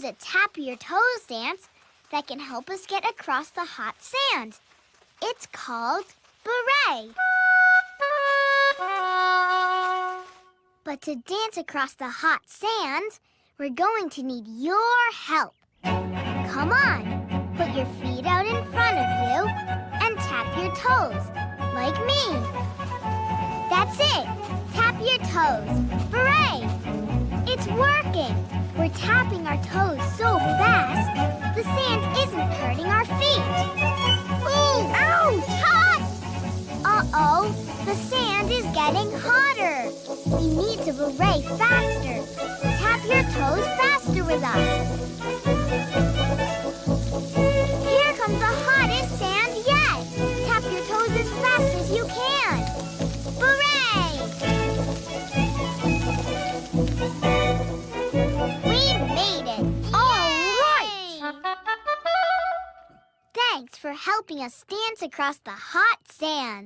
a tap your toes dance that can help us get across the hot sand. It's called Ballet. But to dance across the hot sand, we're going to need your help. Come on, put your feet out in front of you and tap your toes, like me. That's it. Tap your toes. Hooray! It's working. We're tapping our toes so fast, the sand isn't hurting our feet. Ooh! Ouch! Hot! Uh-oh, the sand is getting hotter. We need to hooray faster. Tap your toes faster with us. Here comes the hottest sand yet. Tap your toes as fast as you can. Hooray! We made it! All right! Thanks for helping us dance across the hot sand.